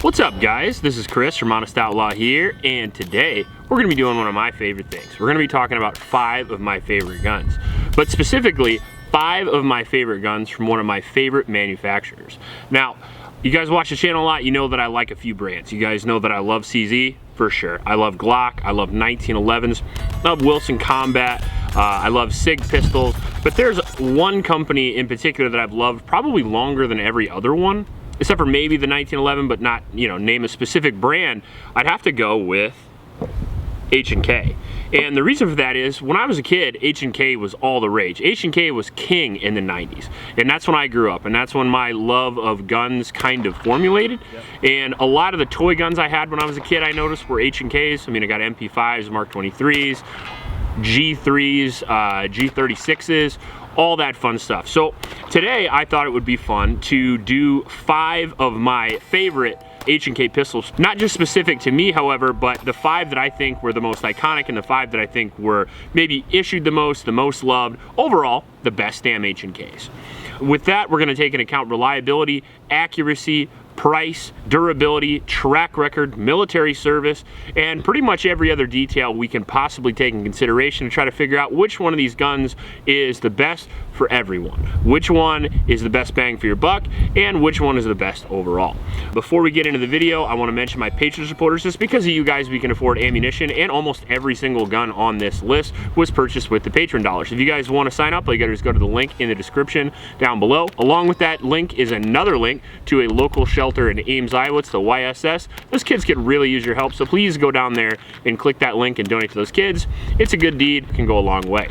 What's up, guys? This is Chris from Honest Outlaw here, and today we're going to be doing one of my favorite things. We're going to be talking about 5 of my favorite guns, but specifically 5 of my favorite guns from one of my favorite manufacturers. Now, you guys watch the channel a lot, you know that I like a few brands. You guys know that I love CZ, for sure. I love Glock, I love 1911s, I love Wilson Combat, I love SIG pistols, but there's one company in particular that I've loved probably longer than every other one, except for maybe the 1911, but not, you know, name a specific brand. I'd have to go with H&K. And the reason for that is, when I was a kid, H&K was all the rage. H&K was king in the 90s. And that's when I grew up, and that's when my love of guns kind of formulated. Yep. And a lot of the toy guns I had when I was a kid, I noticed, were H&Ks. I mean, I got MP5s, Mark 23s, G3s, G36s, all that fun stuff. So today I thought it would be fun to do 5 of my favorite H&K pistols, not just specific to me, however, but the 5 that I think were the most iconic and the 5 that I think were maybe issued the most loved, overall, the best damn H&Ks. With that, we're going to take into account reliability, accuracy, price, durability, track record, military service, and pretty much every other detail we can possibly take in consideration to try to figure out which one of these guns is the best for everyone, which one is the best bang for your buck, and which one is the best overall. Before we get into the video, I want to mention my Patreon supporters. Just because of you guys, we can afford ammunition, and almost every single gun on this list was purchased with the Patreon dollars. If you guys want to sign up, all you gotta do is go to the link in the description down below. Along with that link is another link to a local shelter in Ames, Iowa. It's the YSS. Those kids could really use your help, so please go down there and click that link and donate to those kids. It's a good deed, it can go a long way.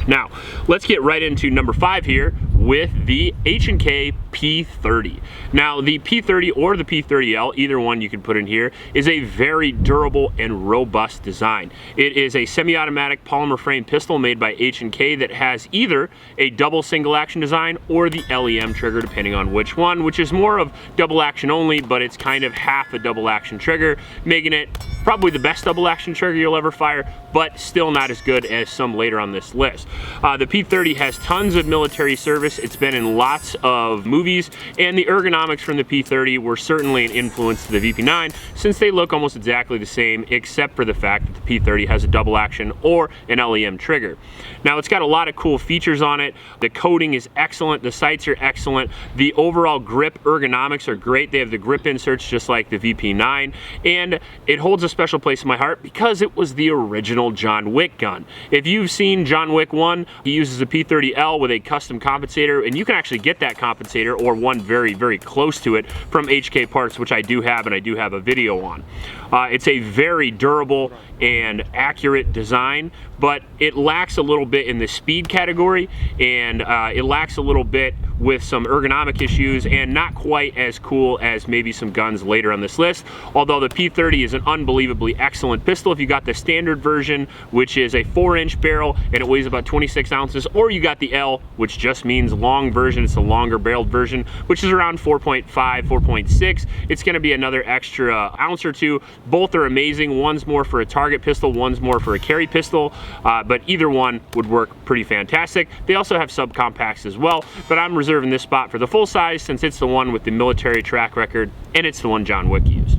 Now, let's get right into number 5 here with the H&K P30. Now, the P30 or the P30L, either one you can put in here, is a very durable and robust design. It is a semi-automatic polymer frame pistol made by H&K that has either a double single action design or the LEM trigger, depending on which one, which is more of double action only, but it's kind of half a double action trigger, making it probably the best double action trigger you'll ever fire, but still not as good as some later on this list. The P30 has tons of military service. It's been in lots of movies, and the ergonomics from the P30 were certainly an influence to the VP9, since they look almost exactly the same, except for the fact that the P30 has a double action or an LEM trigger. Now, it's got a lot of cool features on it. The coating is excellent, the sights are excellent, the overall grip ergonomics are great. They have the grip inserts just like the VP9, and it holds a special place in my heart because it was the original John Wick gun. If you've seen John Wick 1, he uses a P30L with a custom compensator, and you can actually get that compensator or one very, very close to it from HK Parts, which I do have, and I do have a video on. It's a very durable and accurate design, but it lacks a little bit in the speed category, and it lacks a little bit with some ergonomic issues, and not quite as cool as maybe some guns later on this list. Although the P30 is an unbelievably excellent pistol if you got the standard version, which is a 4-inch barrel and it weighs about 26 ounces, or you got the L, which just means long version. It's a longer barreled version, which is around 4.5, 4.6. It's going to be another extra ounce or two. Both are amazing. One's more for a target pistol, one's more for a carry pistol, but either one would work pretty fantastic. They also have subcompacts as well, but I'm reserving this spot for the full size since it's the one with the military track record, and it's the one John Wick used.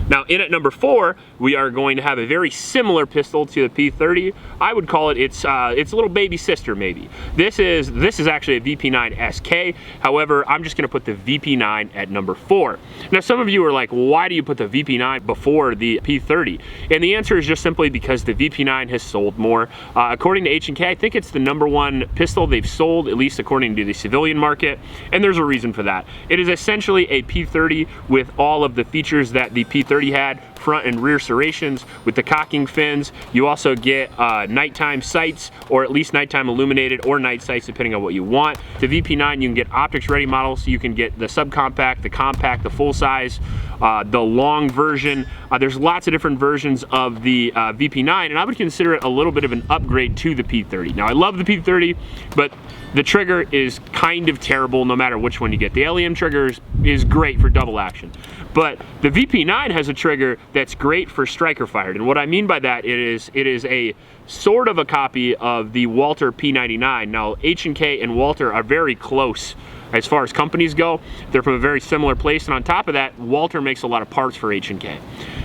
Now, in at number 4, we are going to have a very similar pistol to the P30. I would call it its little baby sister, maybe. This is actually a VP9 SK. However, I'm just going to put the VP9 at number 4. Now, some of you are like, why do you put the VP9 before the P30? And the answer is just simply because the VP9 has sold more. According to H&K, I think it's the #1 pistol they've sold, at least according to the civilian market, and there's a reason for that. It is essentially a P30 with all of the features that the P30 had, front and rear serrations with the cocking fins. You also get nighttime sights, or at least nighttime illuminated or night sights, depending on what you want. The VP9, you can get optics ready models, so you can get the subcompact, the compact, the full size, the long version. There's lots of different versions of the VP9, and I would consider it a little bit of an upgrade to the P30. Now, I love the P30, but the trigger is kind of terrible no matter which one you get. The LEM trigger is great for double action, but the VP9 has a trigger that's great for striker fired. And what I mean by that, it is a sort of a copy of the Walther P99. Now, H&K and Walther are very close As far as companies go, they're from a very similar place, and on top of that, Walther makes a lot of parts for H&K.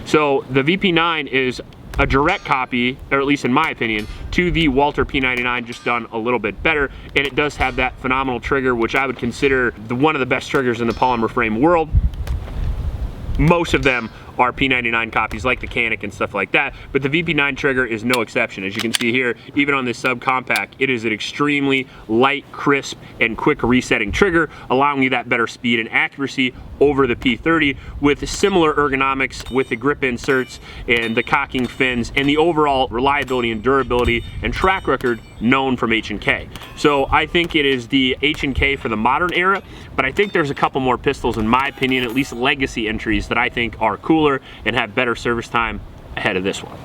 So the VP9 is a direct copy, or at least in my opinion, to the Walther P99, just done a little bit better, and it does have that phenomenal trigger, which I would consider one of the best triggers in the polymer frame world. Most of them are P99 copies like the Canic and stuff like that, but the VP9 trigger is no exception. As you can see here, even on this subcompact, it is an extremely light, crisp, and quick resetting trigger, allowing you that better speed and accuracy over the P30 with similar ergonomics with the grip inserts and the cocking fins and the overall reliability and durability and track record known from H&K. So I think it is the H&K for the modern era, but I think there's a couple more pistols, in my opinion, at least legacy entries, that I think are cooler and have better service time ahead of this one.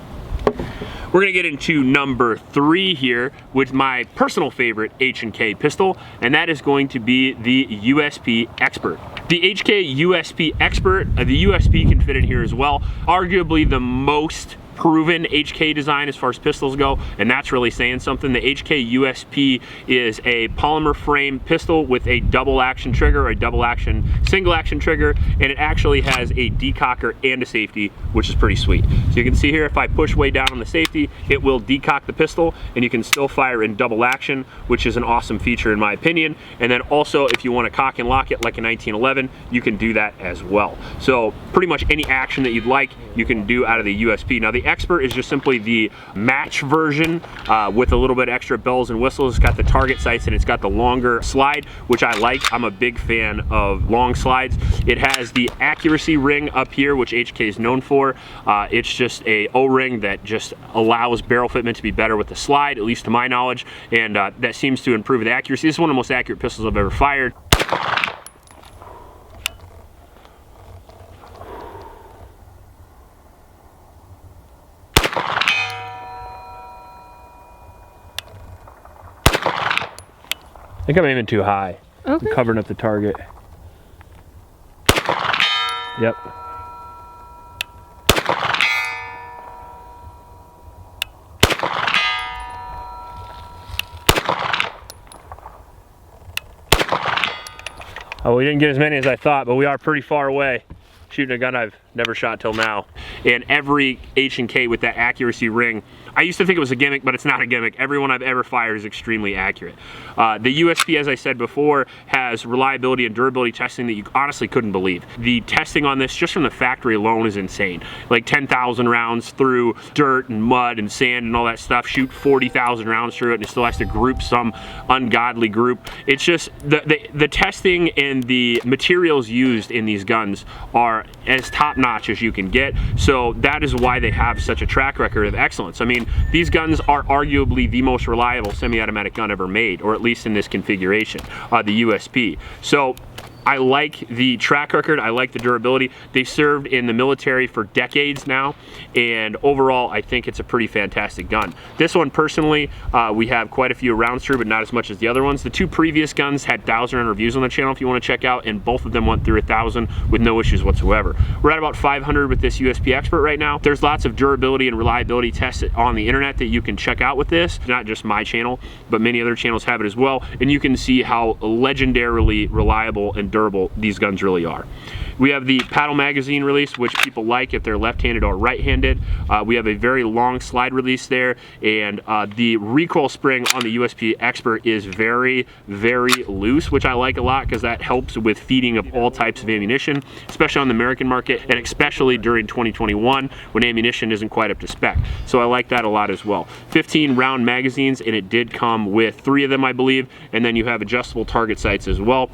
We're gonna get into number 3 here with my personal favorite H&K pistol, and that is going to be the USP Expert. The HK USP Expert, the USP can fit in here as well. Arguably the most proven HK design as far as pistols go, and that's really saying something. The HK USP is a polymer frame pistol with a double action trigger, or a double action single action trigger, and it actually has a decocker and a safety, which is pretty sweet. So you can see here, if I push way down on the safety, it will decock the pistol, and you can still fire in double action, which is an awesome feature in my opinion. And then also, if you want to cock and lock it like a 1911, you can do that as well. So pretty much any action that you'd like, you can do out of the USP. Now the Expert is just simply the match version with a little bit extra bells and whistles. It's got the target sights and it's got the longer slide, which I like. I'm a big fan of long slides. It has the accuracy ring up here, which HK is known for. It's just a O-ring that just allows barrel fitment to be better with the slide, at least to my knowledge, and that seems to improve the accuracy. This is one of the most accurate pistols I've ever fired. I think I'm aiming too high. Okay. I'm covering up the target. Yep. Oh, we didn't get as many as I thought, but we are pretty far away. Shooting a gun I've never shot till now. And every H&K with that accuracy ring, I used to think it was a gimmick, but it's not a gimmick. Every one I've ever fired is extremely accurate. The USP, as I said before, has reliability and durability testing that you honestly couldn't believe. The testing on this, just from the factory alone, is insane. Like 10,000 rounds through dirt and mud and sand and all that stuff, shoot 40,000 rounds through it, and it still has to group some ungodly group. It's just, the testing and the materials used in these guns are as top-notch as you can get, so that is why they have such a track record of excellence. I mean, these guns are arguably the most reliable semi-automatic gun ever made, or at least in this configuration, the USP. So I like the track record, I like the durability. They served in the military for decades now, and overall I think it's a pretty fantastic gun. This one personally, we have quite a few rounds through, but not as much as the other ones. The two previous guns had 1,000 reviews on the channel if you want to check out, and both of them went through 1,000 with no issues whatsoever. We're at about 500 with this USP Expert right now. There's lots of durability and reliability tests on the internet that you can check out with this. Not just my channel, but many other channels have it as well, and you can see how legendarily reliable and durable these guns really are. We have the paddle magazine release, which people like if they're left-handed or right-handed. We have a very long slide release there, and the recoil spring on the USP Expert is very, very loose, which I like a lot because that helps with feeding of all types of ammunition, especially on the American market, and especially during 2021 when ammunition isn't quite up to spec. So I like that a lot as well. 15 round magazines, and it did come with 3 of them, I believe, and then you have adjustable target sights as well.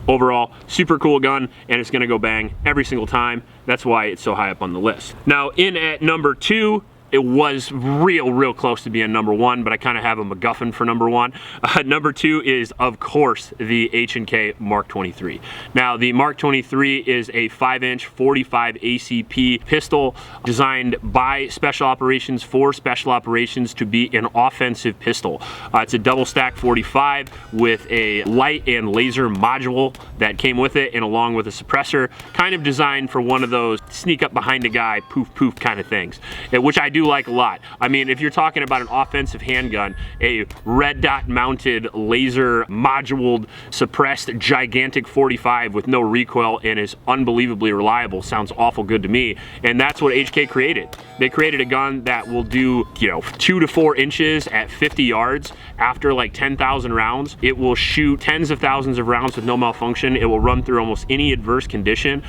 Overall, super cool gun, and it's gonna go bang every single time. That's why it's so high up on the list. Now, in at number 2, it was real close to being number 1, but I kind of have a MacGuffin for number 1. Number 2 is, of course, the H&K Mark 23. Now, the Mark 23 is a 5-inch 45 ACP pistol designed by Special Operations for Special Operations to be an offensive pistol. It's a double stack 45 with a light and laser module that came with it, and along with a suppressor, kind of designed for one of those sneak up behind a guy, poof poof kind of things, which I do do like a lot. I mean, if you're talking about an offensive handgun, a red dot mounted laser moduled suppressed gigantic 45 with no recoil and is unbelievably reliable sounds awful good to me. And that's what HK created. They created a gun that will do, 2 to 4 inches at 50 yards after like 10,000 rounds. It will shoot tens of thousands of rounds with no malfunction. It will run through almost any adverse condition.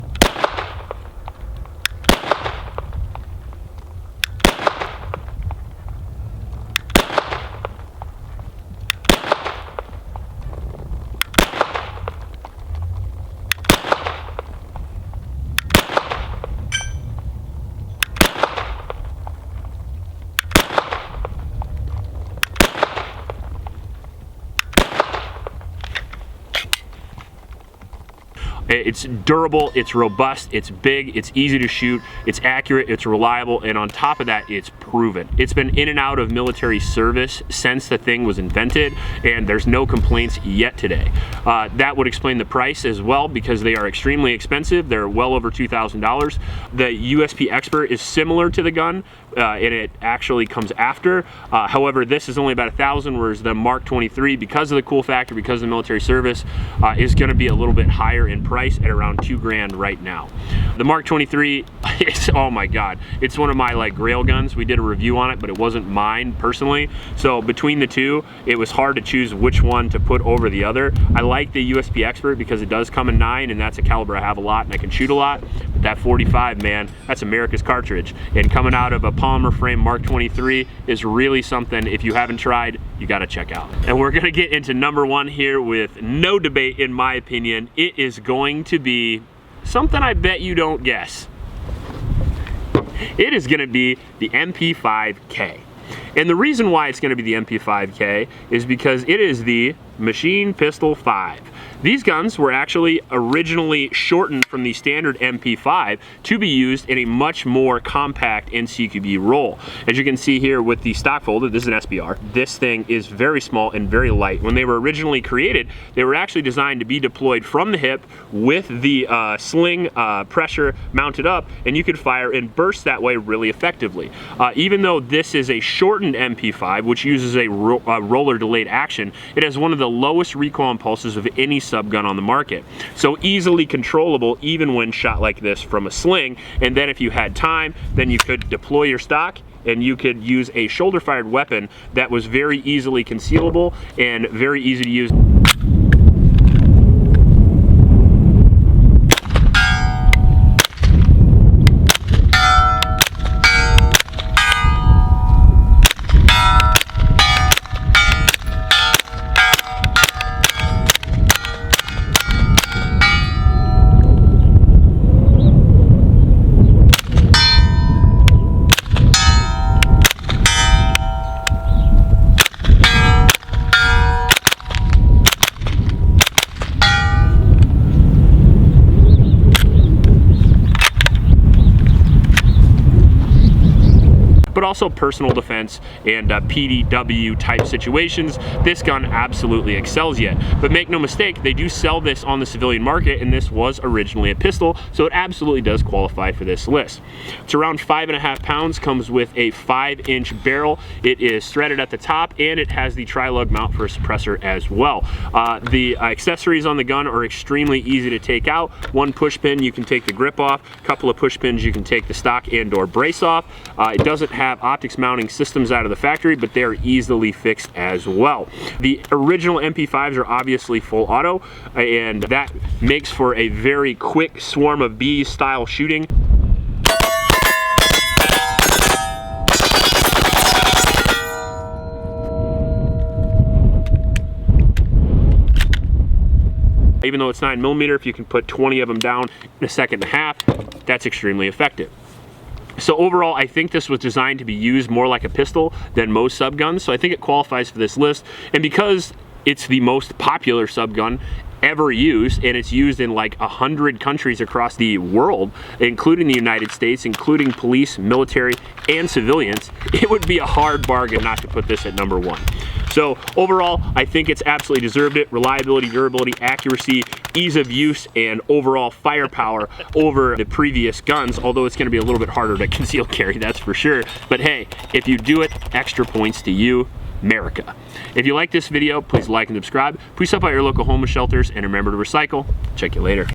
It's durable, it's robust, it's big, it's easy to shoot, it's accurate, it's reliable, and on top of that, it's proven. It's been in and out of military service since the thing was invented, and there's no complaints yet today. That would explain the price as well, because they are extremely expensive. They're well over $2,000. The USP Expert is similar to the gun, and it actually comes after. However, this is only about $1,000, whereas the Mark 23, because of the cool factor, because of the military service, is going to be a little bit higher in price at around $2,000 right now. The Mark 23 is, oh my God, it's one of my like grail guns. We did a review on it, but it wasn't mine personally. So between the two, it was hard to choose which one to put over the other. I like the USP Expert because it does come in 9, and that's a caliber I have a lot and I can shoot a lot. But that 45, man, that's America's cartridge. And coming out of a polymer frame Mark 23 is really something, if you haven't tried, you gotta check out. And we're gonna get into number 1 here with no debate in my opinion. It is going to be something I bet you don't guess. It is gonna be the MP5K. And the reason why it's gonna be the MP5K is because it is the Machine Pistol 5. These guns were actually originally shortened from the standard MP5 to be used in a much more compact NCQB roll. As you can see here with the stock folder, this is an SBR. This thing is very small and very light. When they were originally created, they were actually designed to be deployed from the hip with the sling pressure mounted up, and you could fire and burst that way really effectively. Even though this is a shortened MP5, which uses a roller delayed action, it has one of the lowest recoil impulses of any subgun on the market. So easily controllable even when shot like this from a sling. And then if you had time, then you could deploy your stock and you could use a shoulder fired weapon that was very easily concealable and very easy to use. But also personal defense and PDW type situations, this gun absolutely excels yet. But make no mistake, they do sell this on the civilian market, and this was originally a pistol, so it absolutely does qualify for this list. It's around 5.5 pounds, comes with a 5-inch barrel. It is threaded at the top, and it has the tri-lug mount for a suppressor as well. The accessories on the gun are extremely easy to take out. One push pin, you can take the grip off. A couple of push pins, you can take the stock and or brace off. It doesn't have optics mounting systems out of the factory, but they're easily fixed as well. The original MP5s are obviously full auto, and that makes for a very quick swarm of bees style shooting. Even though it's 9mm, if you can put 20 of them down in a second and a half, that's extremely effective. So overall, I think this was designed to be used more like a pistol than most subguns, so I think it qualifies for this list. And because it's the most popular subgun ever used, and it's used in like 100 countries across the world, including the United States, including police, military, and civilians, it would be a hard bargain not to put this at number 1. So overall, I think it's absolutely deserved it. Reliability, durability, accuracy, ease of use and overall firepower over the previous guns, although it's going to be a little bit harder to conceal carry, that's for sure. But hey, if you do it, extra points to you, America. If you like this video, please like and subscribe. Please help out your local homeless shelters, and remember to recycle. Check you later.